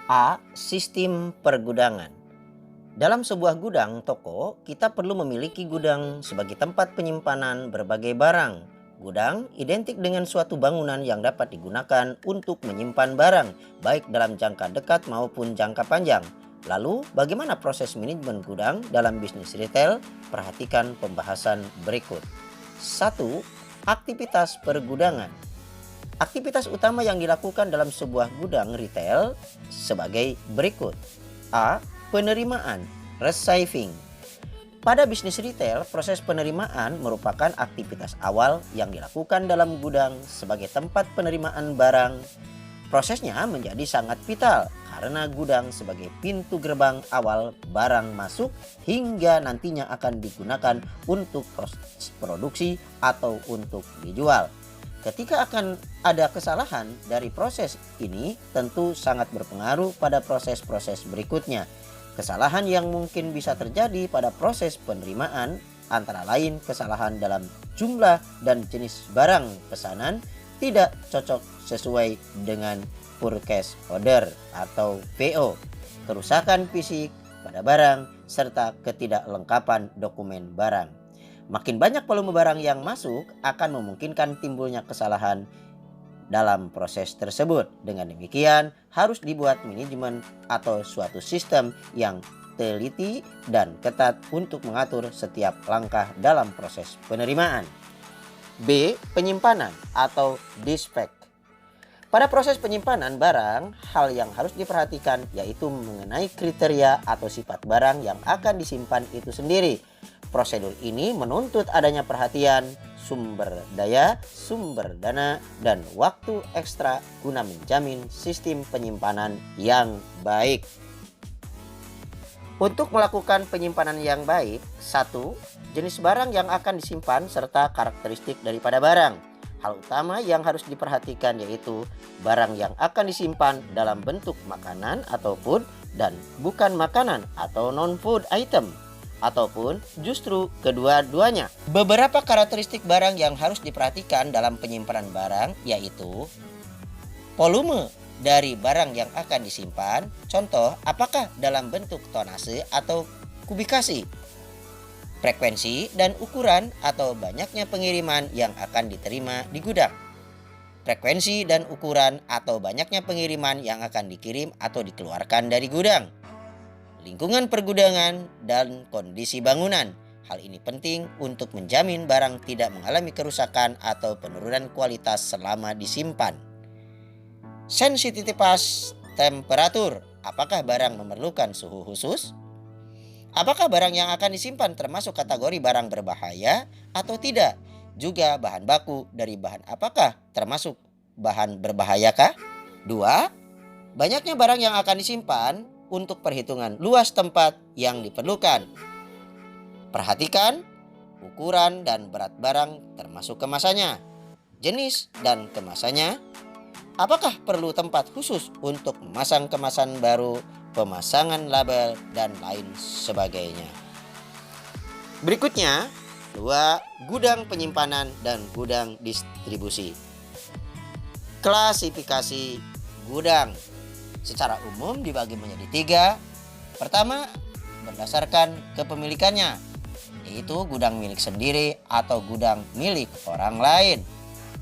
A. Sistem pergudangan. Dalam sebuah gudang toko, kita perlu memiliki gudang sebagai tempat penyimpanan berbagai barang. Gudang identik dengan suatu bangunan yang dapat digunakan untuk menyimpan barang, baik dalam jangka dekat maupun jangka panjang. Lalu, bagaimana proses manajemen gudang dalam bisnis retail? Perhatikan pembahasan berikut. 1. Aktivitas pergudangan. Aktivitas utama yang dilakukan dalam sebuah gudang retail sebagai berikut. A. Penerimaan, receiving. Pada bisnis retail, proses penerimaan merupakan aktivitas awal yang dilakukan dalam gudang sebagai tempat penerimaan barang. Prosesnya menjadi sangat vital karena gudang sebagai pintu gerbang awal barang masuk hingga nantinya akan digunakan untuk proses produksi atau untuk dijual. Ketika akan ada kesalahan dari proses ini, tentu sangat berpengaruh pada proses-proses berikutnya. Kesalahan yang mungkin bisa terjadi pada proses penerimaan antara lain kesalahan dalam jumlah dan jenis barang pesanan tidak cocok sesuai dengan purchase order atau PO, kerusakan fisik pada barang, serta ketidaklengkapan dokumen barang. Makin banyak volume barang yang masuk akan memungkinkan timbulnya kesalahan dalam proses tersebut. Dengan demikian, harus dibuat manajemen atau suatu sistem yang teliti dan ketat untuk mengatur setiap langkah dalam proses penerimaan. B. Penyimpanan atau dispatch. Pada proses penyimpanan barang, hal yang harus diperhatikan yaitu mengenai kriteria atau sifat barang yang akan disimpan itu sendiri. Prosedur ini menuntut adanya perhatian, sumber daya, sumber dana, dan waktu ekstra guna menjamin sistem penyimpanan yang baik. Untuk melakukan penyimpanan yang baik, 1. Jenis barang yang akan disimpan serta karakteristik daripada barang. Hal utama yang harus diperhatikan yaitu barang yang akan disimpan dalam bentuk makanan atau food dan bukan makanan atau non-food item, ataupun justru kedua-duanya. Beberapa karakteristik barang yang harus diperhatikan dalam penyimpanan barang yaitu volume dari barang yang akan disimpan, contoh apakah dalam bentuk tonase atau kubikasi, frekuensi dan ukuran atau banyaknya pengiriman yang akan diterima di gudang, frekuensi dan ukuran atau banyaknya pengiriman yang akan dikirim atau dikeluarkan dari gudang, lingkungan pergudangan dan kondisi bangunan. Hal ini penting untuk menjamin barang tidak mengalami kerusakan atau penurunan kualitas selama disimpan. Sensitivitas temperatur. Apakah barang memerlukan suhu khusus? Apakah barang yang akan disimpan termasuk kategori barang berbahaya atau tidak? Juga bahan baku dari bahan apakah termasuk bahan berbahayakah? 2. Banyaknya barang yang akan disimpan untuk perhitungan luas tempat yang diperlukan. Perhatikan ukuran dan berat barang termasuk kemasannya, jenis dan kemasannya. Apakah perlu tempat khusus untuk memasang kemasan baru, pemasangan label, dan lain sebagainya. Berikutnya, 2. Gudang penyimpanan dan gudang distribusi. Klasifikasi gudang secara umum dibagi menjadi 3. Pertama, berdasarkan kepemilikannya, yaitu gudang milik sendiri atau gudang milik orang lain.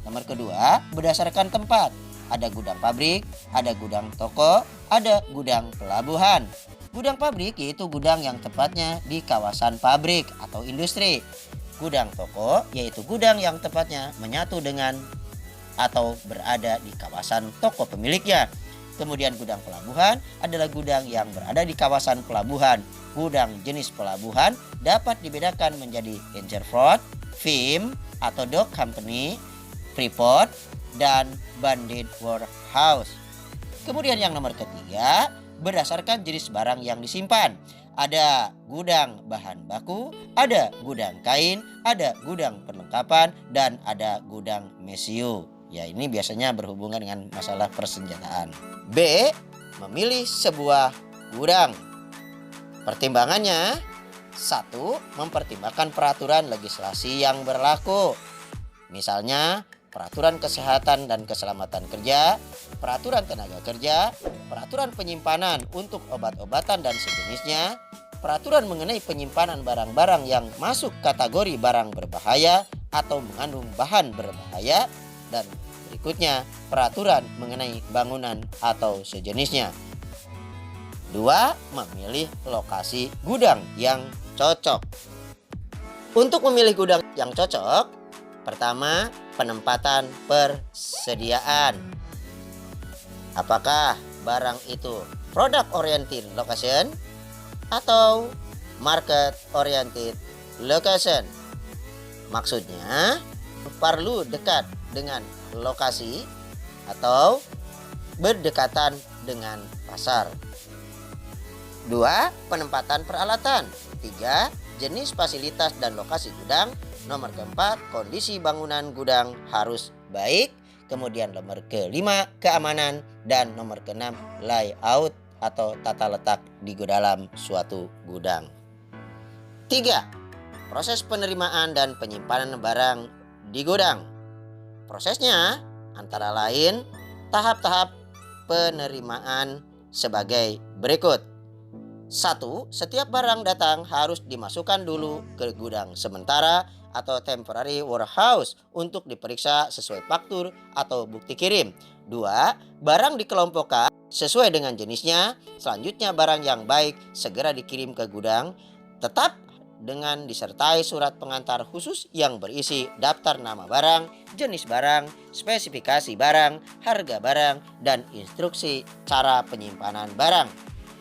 Nomor kedua, berdasarkan tempat. Ada gudang pabrik, ada gudang toko, ada gudang pelabuhan. Gudang pabrik yaitu gudang yang tepatnya di kawasan pabrik atau industri. Gudang toko yaitu gudang yang tepatnya menyatu dengan atau berada di kawasan toko pemiliknya. Kemudian gudang pelabuhan adalah gudang yang berada di kawasan pelabuhan. Gudang jenis pelabuhan dapat dibedakan menjadi Interport, FIM atau Dock Company, Freeport, dan Banded Warehouse. Kemudian yang nomor ketiga, berdasarkan jenis barang yang disimpan. Ada gudang bahan baku, ada gudang kain, ada gudang perlengkapan, dan ada gudang mesiu. Ya, ini biasanya berhubungan dengan masalah persenjataan. B. Memilih sebuah gudang. Pertimbangannya, 1. Mempertimbangkan peraturan legislasi yang berlaku. Misalnya, peraturan kesehatan dan keselamatan kerja, peraturan tenaga kerja, peraturan penyimpanan untuk obat-obatan dan sejenisnya, peraturan mengenai penyimpanan barang-barang yang masuk kategori barang berbahaya atau mengandung bahan berbahaya, dan berikutnya peraturan mengenai bangunan atau sejenisnya. 2. Memilih lokasi gudang yang cocok. Untuk memilih gudang yang cocok, pertama, penempatan persediaan. Apakah barang itu product oriented location atau market oriented location? Maksudnya, perlu dekat dengan lokasi atau berdekatan dengan pasar. 2. Penempatan peralatan. 3. Jenis fasilitas dan lokasi gudang. Nomor keempat, kondisi bangunan gudang harus baik. Kemudian nomor kelima, keamanan. Dan nomor keenam, layout atau tata letak di dalam suatu gudang. 3. Proses penerimaan dan penyimpanan barang di gudang. Prosesnya antara lain tahap-tahap penerimaan sebagai berikut. 1. Setiap barang datang harus dimasukkan dulu ke gudang sementara atau temporary warehouse untuk diperiksa sesuai faktur atau bukti kirim. 2. Barang dikelompokkan sesuai dengan jenisnya. Selanjutnya barang yang baik segera dikirim ke gudang, tetap dengan disertai surat pengantar khusus yang berisi daftar nama barang, jenis barang, spesifikasi barang, harga barang, dan instruksi cara penyimpanan barang.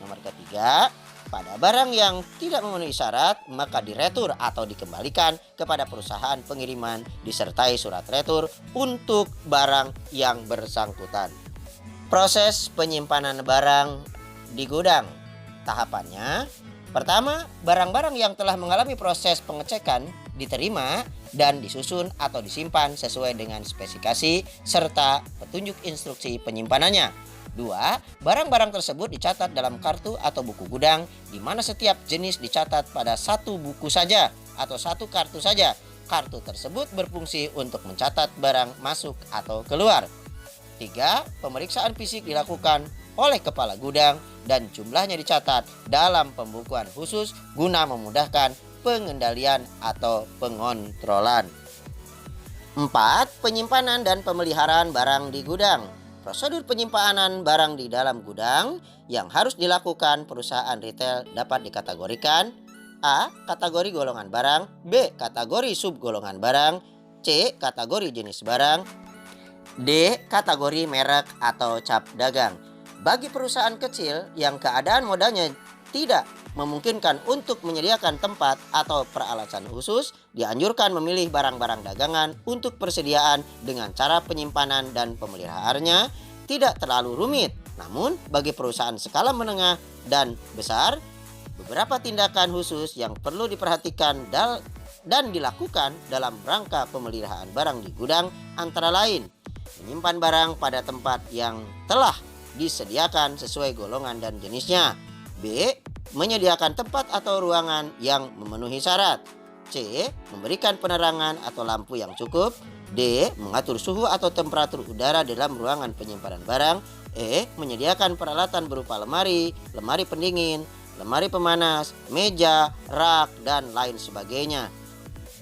Nomor ketiga, pada barang yang tidak memenuhi syarat maka diretur atau dikembalikan kepada perusahaan pengiriman disertai surat retur untuk barang yang bersangkutan. Proses penyimpanan barang di gudang. Tahapannya, pertama, barang-barang yang telah mengalami proses pengecekan diterima dan disusun atau disimpan sesuai dengan spesifikasi serta petunjuk instruksi penyimpanannya. 2. Barang-barang tersebut dicatat dalam kartu atau buku gudang, di mana setiap jenis dicatat pada satu buku saja atau satu kartu saja. Kartu tersebut berfungsi untuk mencatat barang masuk atau keluar. 3. Pemeriksaan fisik dilakukan oleh kepala gudang dan jumlahnya dicatat dalam pembukuan khusus guna memudahkan pengendalian atau pengontrolan. 4. Penyimpanan dan pemeliharaan barang di gudang. Prosedur penyimpanan barang di dalam gudang yang harus dilakukan perusahaan retail dapat dikategorikan: A. Kategori golongan barang, B. Kategori subgolongan barang, C. Kategori jenis barang, D. Kategori merek atau cap dagang. Bagi perusahaan kecil yang keadaan modalnya tidak memungkinkan untuk menyediakan tempat atau peralatan khusus, dianjurkan memilih barang-barang dagangan untuk persediaan dengan cara penyimpanan dan pemeliharaannya tidak terlalu rumit. Namun, bagi perusahaan skala menengah dan besar, beberapa tindakan khusus yang perlu diperhatikan dan dilakukan dalam rangka pemeliharaan barang di gudang antara lain: menyimpan barang pada tempat yang telah disediakan sesuai golongan dan jenisnya. B. Menyediakan tempat atau ruangan yang memenuhi syarat. C. Memberikan penerangan atau lampu yang cukup. D. Mengatur suhu atau temperatur udara dalam ruangan penyimpanan barang. E. Menyediakan peralatan berupa lemari, lemari pendingin, lemari pemanas, meja, rak, dan lain sebagainya.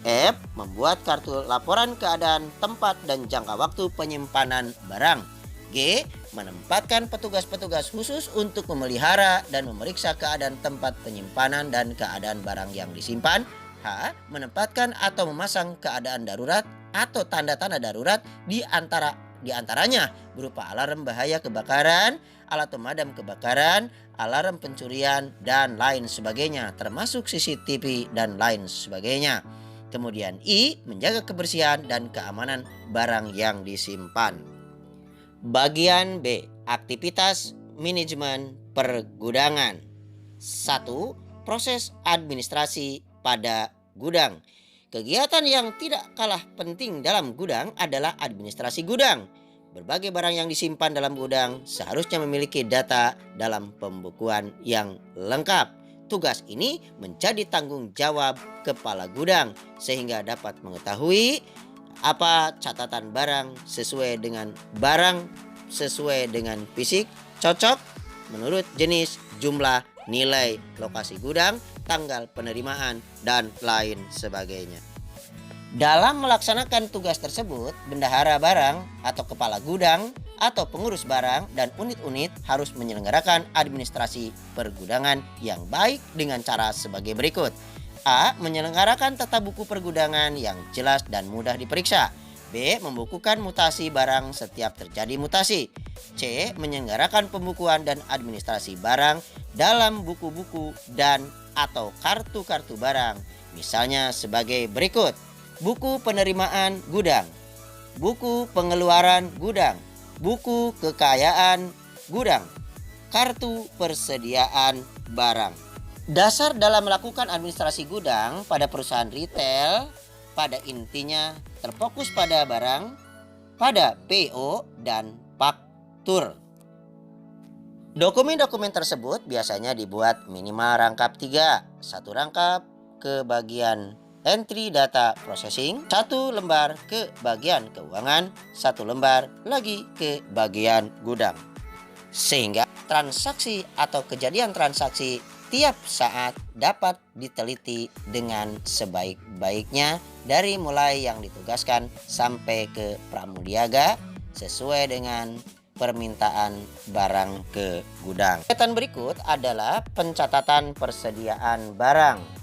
F. Membuat kartu laporan keadaan tempat dan jangka waktu penyimpanan barang. G. Menempatkan petugas-petugas khusus untuk memelihara dan memeriksa keadaan tempat penyimpanan dan keadaan barang yang disimpan. H. Menempatkan atau memasang keadaan darurat atau tanda-tanda darurat di antaranya berupa alarm bahaya kebakaran, alat pemadam kebakaran, alarm pencurian, dan lain sebagainya, termasuk CCTV dan lain sebagainya. Kemudian I. Menjaga kebersihan dan keamanan barang yang disimpan. Bagian B. Aktivitas manajemen pergudangan. 1. Proses administrasi pada gudang. Kegiatan yang tidak kalah penting dalam gudang adalah administrasi gudang. Berbagai barang yang disimpan dalam gudang seharusnya memiliki data dalam pembukuan yang lengkap. Tugas ini menjadi tanggung jawab kepala gudang sehingga dapat mengetahui apa catatan barang sesuai dengan barang sesuai dengan fisik, cocok menurut jenis, jumlah, nilai, lokasi gudang, tanggal penerimaan, dan lain sebagainya. Dalam melaksanakan tugas tersebut, bendahara barang atau kepala gudang atau pengurus barang dan unit-unit harus menyelenggarakan administrasi pergudangan yang baik dengan cara sebagai berikut. A. Menyelenggarakan tata buku pergudangan yang jelas dan mudah diperiksa. B. Membukukan mutasi barang setiap terjadi mutasi. C. Menyelenggarakan pembukuan dan administrasi barang dalam buku-buku dan atau kartu-kartu barang. Misalnya sebagai berikut. Buku penerimaan gudang, buku pengeluaran gudang, buku kekayaan gudang, kartu persediaan barang. Dasar dalam melakukan administrasi gudang pada perusahaan retail pada intinya terfokus pada barang, pada PO dan faktur. Dokumen-dokumen tersebut biasanya dibuat minimal rangkap 3, satu rangkap ke bagian entry data processing, satu lembar ke bagian keuangan, satu lembar lagi ke bagian gudang. Sehingga transaksi atau kejadian transaksi tiap saat dapat diteliti dengan sebaik-baiknya dari mulai yang ditugaskan sampai ke pramudiaga sesuai dengan permintaan barang ke gudang. Catatan berikut adalah pencatatan persediaan barang.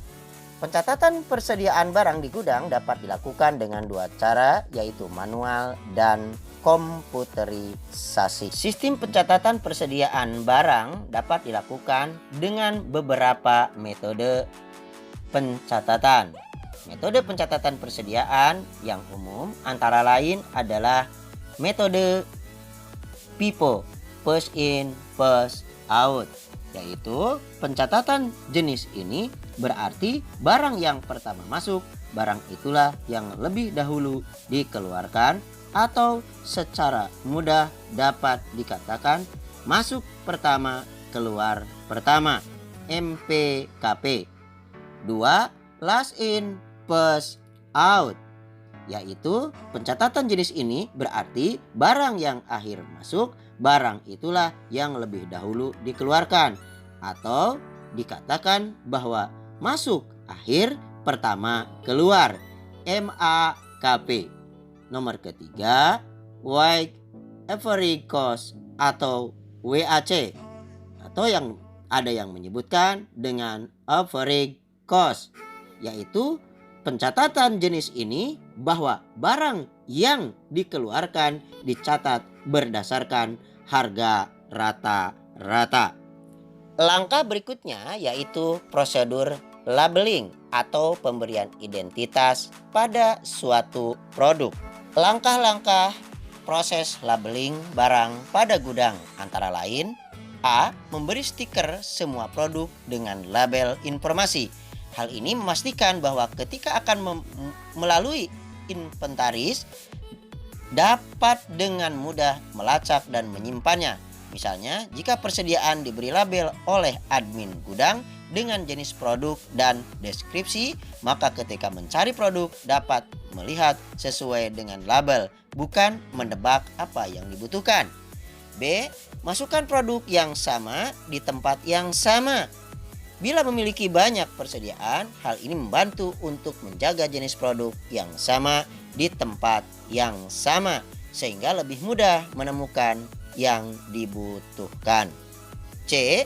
Pencatatan persediaan barang di gudang dapat dilakukan dengan dua cara, yaitu manual dan komputerisasi. Sistem pencatatan persediaan barang dapat dilakukan dengan beberapa metode pencatatan. Metode pencatatan persediaan yang umum antara lain adalah metode FIFO, first in, first out, yaitu pencatatan jenis ini berarti barang yang pertama masuk, barang itulah yang lebih dahulu dikeluarkan, atau secara mudah dapat dikatakan masuk pertama, keluar pertama, MPKP. 2. Last in, first out, yaitu pencatatan jenis ini berarti barang yang akhir masuk, barang itulah yang lebih dahulu dikeluarkan, atau dikatakan bahwa masuk akhir, pertama keluar, MAKP. Nomor ketiga, Weight Average Cost atau WAC, atau yang ada yang menyebutkan dengan average cost, yaitu pencatatan jenis ini bahwa barang yang dikeluarkan dicatat berdasarkan harga rata-rata. Langkah berikutnya yaitu prosedur labeling atau pemberian identitas pada suatu produk. Langkah-langkah proses labeling barang pada gudang antara lain: A. Memberi stiker semua produk dengan label informasi. Hal ini memastikan bahwa ketika akan melalui inventaris dapat dengan mudah melacak dan menyimpannya. Misalnya, jika persediaan diberi label oleh admin gudang dengan jenis produk dan deskripsi, maka ketika mencari produk dapat melihat sesuai dengan label, bukan menebak apa yang dibutuhkan. B. Masukkan produk yang sama di tempat yang sama. Bila memiliki banyak persediaan, hal ini membantu untuk menjaga jenis produk yang sama di tempat yang sama, sehingga lebih mudah menemukan yang dibutuhkan. C.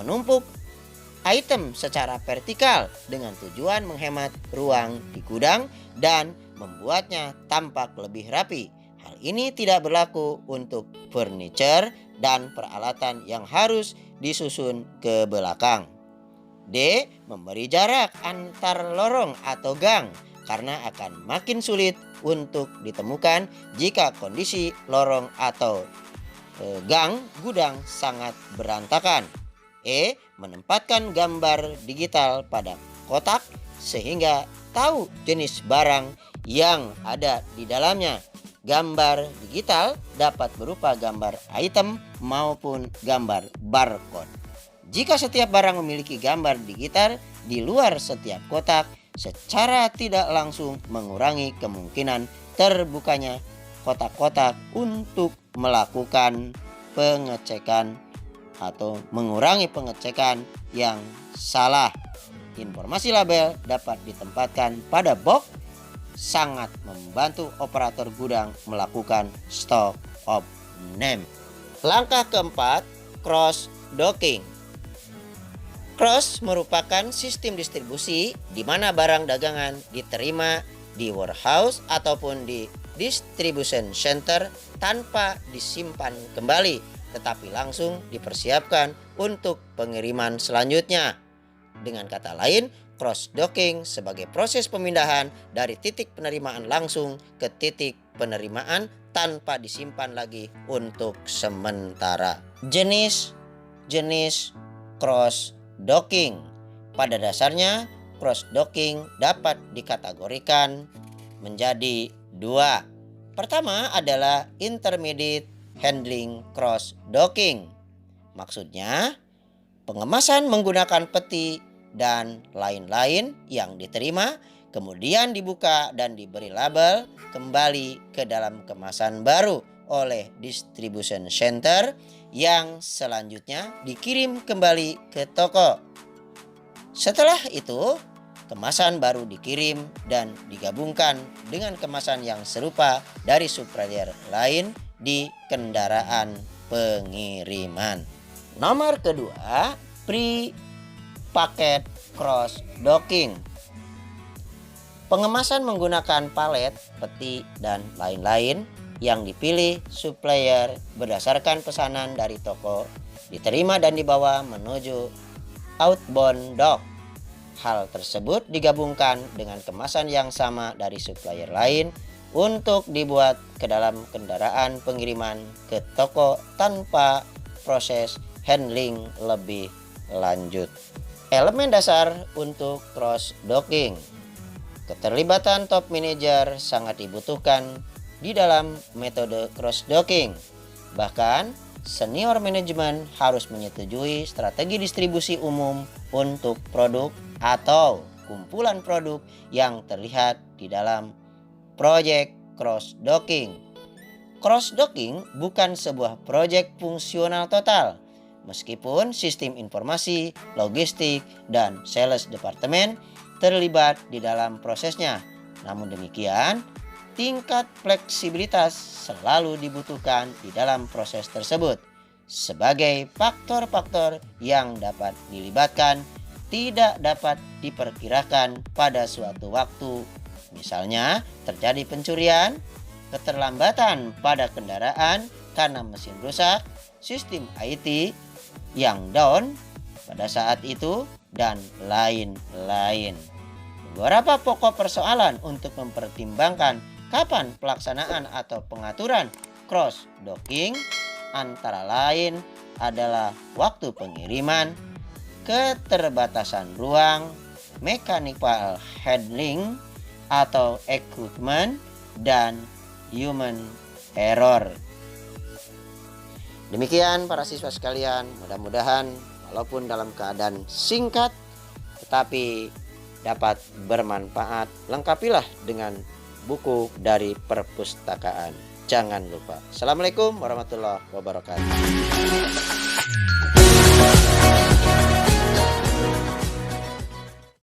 Menumpuk item secara vertikal dengan tujuan menghemat ruang di gudang dan membuatnya tampak lebih rapi. Hal ini tidak berlaku untuk furniture dan peralatan yang harus disusun ke belakang. D. Memberi jarak antar lorong atau gang, karena akan makin sulit untuk ditemukan jika kondisi lorong atau gang gudang sangat berantakan. E. Menempatkan gambar digital pada kotak sehingga tahu jenis barang yang ada di dalamnya. Gambar digital dapat berupa gambar item maupun gambar barcode. Jika setiap barang memiliki gambar digital di luar setiap kotak, secara tidak langsung mengurangi kemungkinan terbukanya kotak-kotak untuk melakukan pengecekan atau mengurangi pengecekan yang salah. Informasi label dapat ditempatkan pada box, sangat membantu operator gudang melakukan stock of name. Langkah keempat, cross docking. Cross merupakan sistem distribusi di mana barang dagangan diterima di warehouse ataupun di distribution center tanpa disimpan kembali, tetapi langsung dipersiapkan untuk pengiriman selanjutnya. Dengan kata lain, cross docking sebagai proses pemindahan dari titik penerimaan langsung ke titik penerimaan tanpa disimpan lagi untuk sementara. Jenis cross docking. Pada dasarnya, cross docking dapat dikategorikan menjadi dua. Pertama adalah intermediate handling cross docking. Maksudnya, pengemasan menggunakan peti dan lain-lain yang diterima, kemudian dibuka dan diberi label kembali ke dalam kemasan baru oleh distribution center yang selanjutnya dikirim kembali ke toko. Setelah itu, kemasan baru dikirim dan digabungkan dengan kemasan yang serupa dari supplier lain di kendaraan pengiriman. Nomor kedua, pre-packet cross docking. Pengemasan menggunakan palet, peti, dan lain-lain yang dipilih supplier berdasarkan pesanan dari toko, diterima dan dibawa menuju outbound dock. Hal tersebut digabungkan dengan kemasan yang sama dari supplier lain untuk dibuat ke dalam kendaraan pengiriman ke toko tanpa proses handling lebih lanjut. Elemen dasar untuk cross docking. Keterlibatan top manager sangat dibutuhkan di dalam metode cross docking. Bahkan senior manajemen harus menyetujui strategi distribusi umum untuk produk atau kumpulan produk yang terlihat di dalam proyek cross docking. Cross docking bukan sebuah proyek fungsional total. Meskipun sistem informasi, logistik, dan sales departemen terlibat di dalam prosesnya. Namun demikian, tingkat fleksibilitas selalu dibutuhkan di dalam proses tersebut. Sebagai faktor-faktor yang dapat dilibatkan tidak dapat diperkirakan pada suatu waktu. Misalnya terjadi pencurian, keterlambatan pada kendaraan karena mesin rusak, sistem IT yang down pada saat itu, dan lain-lain. Beberapa pokok persoalan untuk mempertimbangkan kapan pelaksanaan atau pengaturan cross docking antara lain adalah waktu pengiriman, keterbatasan ruang, mechanical handling atau equipment, dan human error. Demikian para siswa sekalian, mudah-mudahan walaupun dalam keadaan singkat tetapi dapat bermanfaat. Lengkapilah dengan buku dari perpustakaan. Jangan lupa. Assalamualaikum warahmatullahi wabarakatuh.